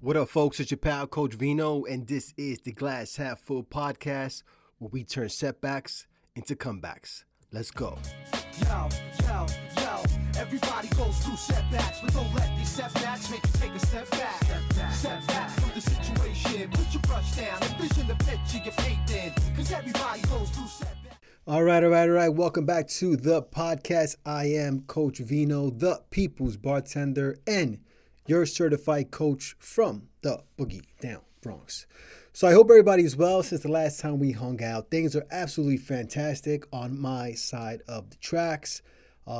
What up, folks? It's your pal, Coach Vino, and this is the Glass Half Full podcast where we turn setbacks into comebacks. Let's go. Yo, everybody goes through setbacks, but don't let these setbacks make you take a step back. Step back from the situation, put your brush down, envision the picture you're painting, because everybody goes through setbacks. All right. Welcome back to the podcast. I am Coach Vino, the people's bartender, and your certified coach from the Boogie Down Bronx. So I hope everybody's well since the last time we hung out. Things are absolutely fantastic on my side of the tracks.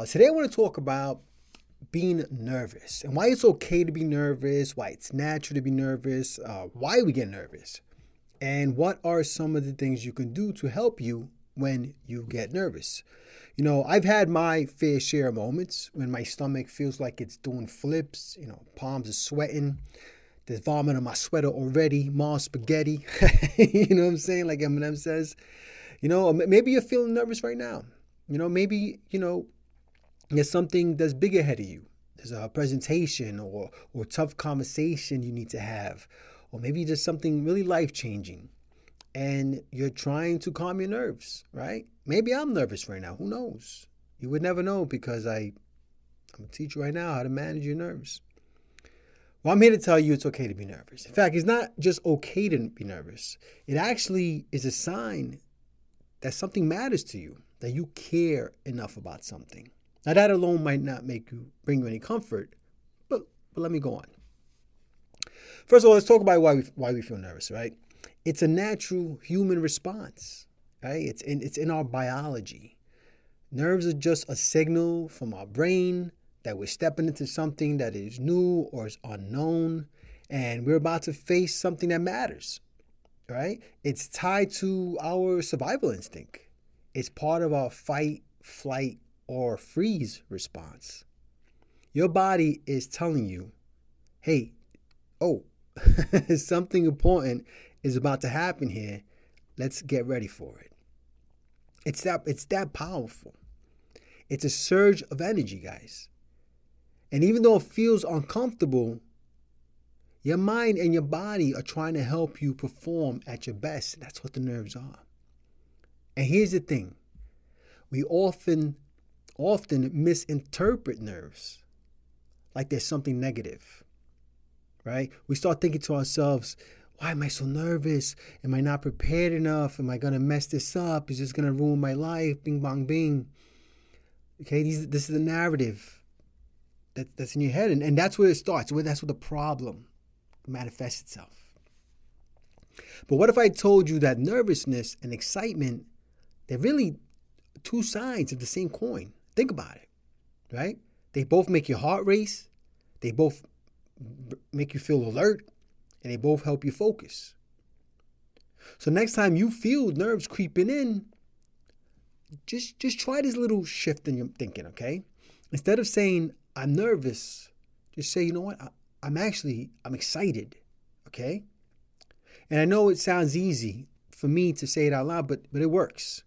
Today I want to talk about being nervous and why it's okay to be nervous, why it's natural to be nervous, why we get nervous, and what are some of the things you can do to help you when you get nervous. You know, I've had my fair share of moments when my stomach feels like it's doing flips, palms are sweating, there's vomit on my sweater already, mom spaghetti, you know what I'm saying, like Eminem says. Maybe you're feeling nervous right now. Maybe there's something that's big ahead of you. There's a presentation or tough conversation you need to have, or maybe there's something really life-changing. And you're trying to calm your nerves, right? Maybe I'm nervous right now. Who knows? You would never know because I'm going to teach you right now how to manage your nerves. Well, I'm here to tell you it's okay to be nervous. In fact, it's not just okay to be nervous. It actually is a sign that something matters to you, that you care enough about something. Now, that alone might not bring you any comfort, but let me go on. First of all, let's talk about why we feel nervous, right? It's a natural human response, right? It's in our biology. Nerves are just a signal from our brain that we're stepping into something that is new or is unknown, and we're about to face something that matters, right? It's tied to our survival instinct. It's part of our fight, flight, or freeze response. Your body is telling you, hey, something important is about to happen here. Let's get ready for it. It's that powerful. It's a surge of energy, guys. And even though it feels uncomfortable, your mind and your body are trying to help you perform at your best. That's what the nerves are. And here's the thing. We often misinterpret nerves like there's something negative, right? We start thinking to ourselves, why am I so nervous? Am I not prepared enough? Am I going to mess this up? Is this going to ruin my life? Bing, bong, bing. Okay, this is the narrative that's in your head. And that's where it starts. That's where the problem manifests itself. But what if I told you that nervousness and excitement, they're really two sides of the same coin? Think about it, right? They both make your heart race. They both make you feel alert. And they both help you focus. So next time you feel nerves creeping in, just try this little shift in your thinking, okay? Instead of saying, I'm nervous, just say, you know what? I'm excited, okay? And I know it sounds easy for me to say it out loud, but it works.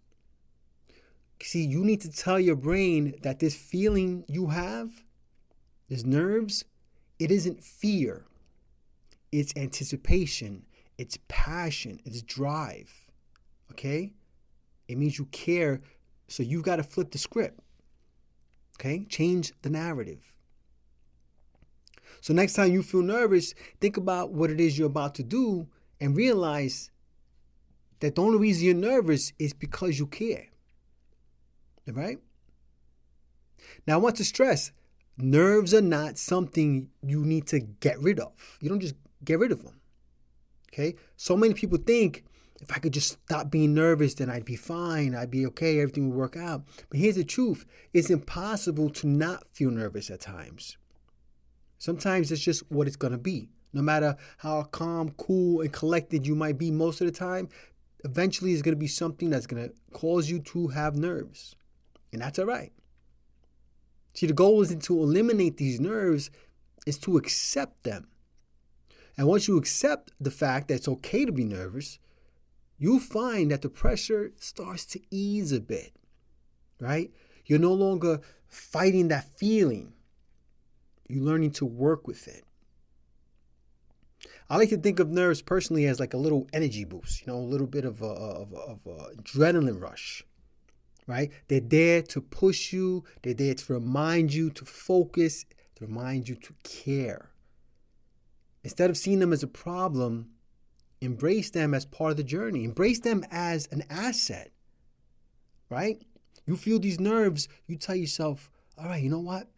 See, you need to tell your brain that this feeling you have, this nerves, it isn't fear. It's anticipation, it's passion, it's drive, okay? It means you care, so you've got to flip the script, okay? Change the narrative. So next time you feel nervous, think about what it is you're about to do and realize that the only reason you're nervous is because you care, all right? Now, I want to stress, nerves are not something you need to get rid of. You don't just get rid of them, okay? So many people think, if I could just stop being nervous, then I'd be fine, I'd be okay, everything would work out. But here's the truth. It's impossible to not feel nervous at times. Sometimes it's just what it's going to be. No matter how calm, cool, and collected you might be most of the time, eventually it's going to be something that's going to cause you to have nerves. And that's all right. See, the goal isn't to eliminate these nerves, it's to accept them. And once you accept the fact that it's okay to be nervous, you'll find that the pressure starts to ease a bit, right? You're no longer fighting that feeling. You're learning to work with it. I like to think of nerves personally as like a little energy boost, a little bit of a adrenaline rush, right? They're there to push you. They're there to remind you to focus, to remind you to care. Instead of seeing them as a problem, embrace them as part of the journey. Embrace them as an asset, right? You feel these nerves, you tell yourself, all right, you know what?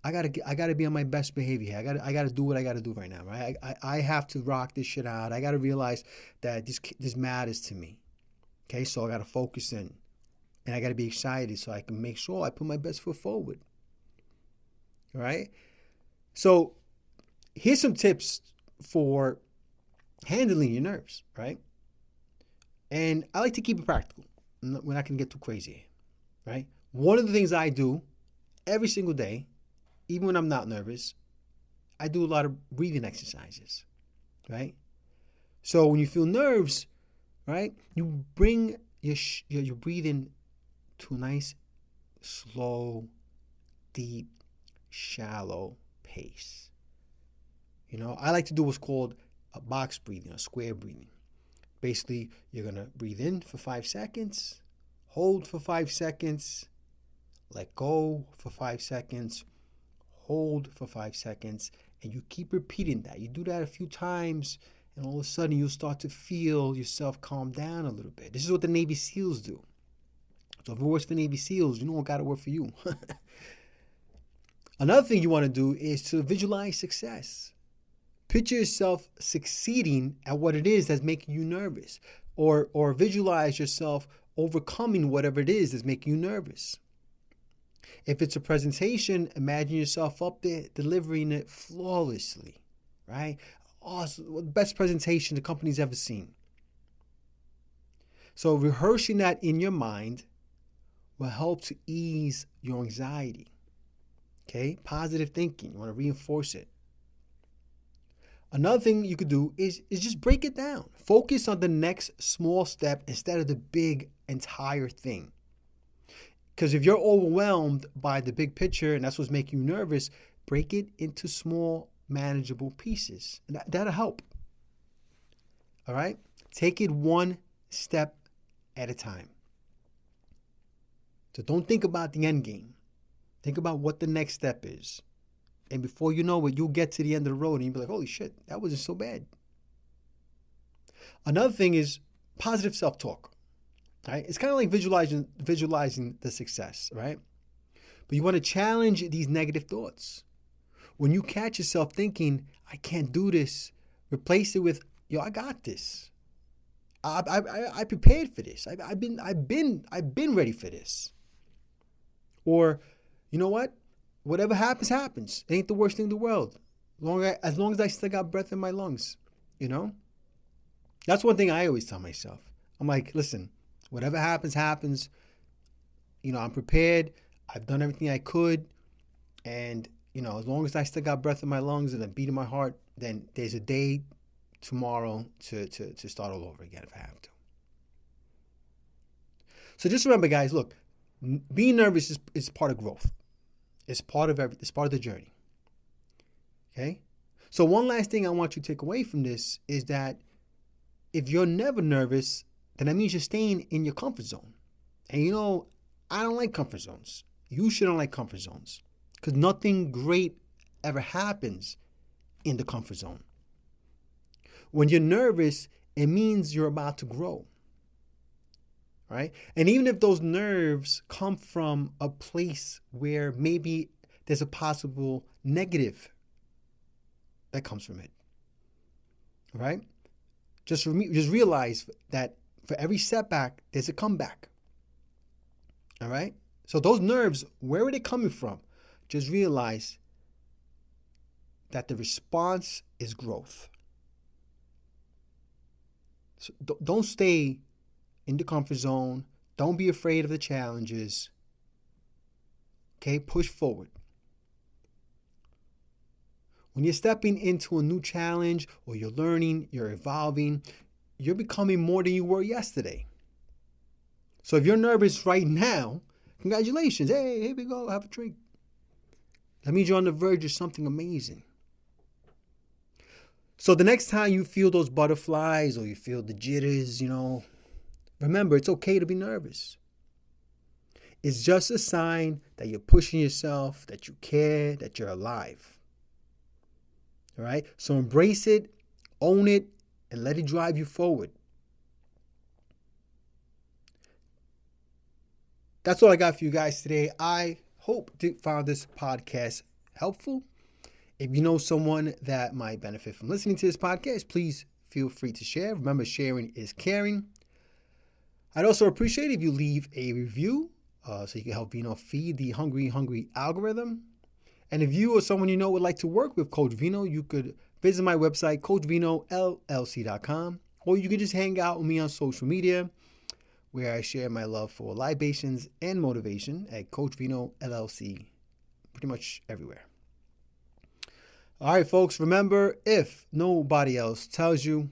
I gotta be on my best behavior here. I gotta do what I gotta do right now, right? I have to rock this shit out. I gotta realize that this matters to me. Okay, so I gotta focus in, and I gotta be excited so I can make sure I put my best foot forward. All right. So here's some tips for handling your nerves, right? And I like to keep it practical. We're not gonna get too crazy, right? One of the things I do every single day, even when I'm not nervous, I do a lot of breathing exercises, right? So when you feel nerves, right, you bring your breathing to a nice, slow, deep, shallow pace. I like to do what's called a box breathing, a square breathing. Basically, you're going to breathe in for 5 seconds, hold for 5 seconds, let go for 5 seconds, hold for 5 seconds, and you keep repeating that. You do that a few times, and all of a sudden you'll start to feel yourself calm down a little bit. This is what the Navy SEALs do. So if it works for Navy SEALs, you know what got to work for you. Another thing you want to do is to visualize success. Picture yourself succeeding at what it is that's making you nervous, or visualize yourself overcoming whatever it is that's making you nervous. If it's a presentation, imagine yourself up there delivering it flawlessly, right? Awesome, the best presentation the company's ever seen. So rehearsing that in your mind will help to ease your anxiety. Okay, positive thinking, you want to reinforce it. Another thing you could do is just break it down. Focus on the next small step instead of the big entire thing. Because if you're overwhelmed by the big picture and that's what's making you nervous, break it into small, manageable pieces. And that'll help. All right? Take it one step at a time. So don't think about the end game. Think about what the next step is. And before you know it, you'll get to the end of the road and you'll be like, holy shit, that wasn't so bad. Another thing is positive self-talk. Right? It's kind of like visualizing the success, right? But you want to challenge these negative thoughts. When you catch yourself thinking, I can't do this, replace it with, yo, I got this. I prepared for this. I've been ready for this. Or, you know what? Whatever happens, happens. It ain't the worst thing in the world. As long as I still got breath in my lungs, That's one thing I always tell myself. I'm like, listen, whatever happens, happens. I'm prepared. I've done everything I could. And, as long as I still got breath in my lungs and a beat in my heart, then there's a day tomorrow to start all over again if I have to. So just remember, guys, look, being nervous is part of growth. It's part of the journey. Okay? So one last thing I want you to take away from this is that if you're never nervous, then that means you're staying in your comfort zone. And I don't like comfort zones. You shouldn't like comfort zones because nothing great ever happens in the comfort zone. When you're nervous, it means you're about to grow. Right? And even if those nerves come from a place where maybe there's a possible negative that comes from it. Right? Just realize that for every setback, there's a comeback. All right? So those nerves, where are they coming from? Just realize that the response is growth. So don't stay in the comfort zone. Don't be afraid of the challenges. Okay? Push forward. When you're stepping into a new challenge or you're learning, you're evolving, you're becoming more than you were yesterday. So if you're nervous right now, congratulations. Hey, here we go. Have a drink. That means you're on the verge of something amazing. So the next time you feel those butterflies or you feel the jitters, remember, it's okay to be nervous. It's just a sign that you're pushing yourself, that you care, that you're alive. All right? So embrace it, own it, and let it drive you forward. That's all I got for you guys today. I hope you found this podcast helpful. If you know someone that might benefit from listening to this podcast, please feel free to share. Remember, sharing is caring. I'd also appreciate if you leave a review so you can help Vino feed the hungry algorithm. And if you or someone you know would like to work with Coach Vino, you could visit my website, coachvinollc.com, or you could just hang out with me on social media, where I share my love for libations and motivation at Coach Vino LLC, pretty much everywhere. All right, folks, remember, if nobody else tells you,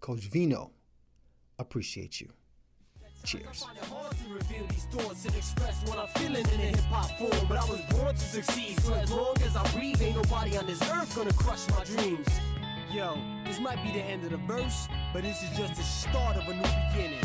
Coach Vino appreciates you. Cheers. Reveal these thoughts and express what I'm feeling in a hip-hop form, but I was born to succeed, so as long as I breathe, ain't nobody on this earth gonna crush my dreams. Yo, this might be the end of the verse, but this is just the start of a new beginning.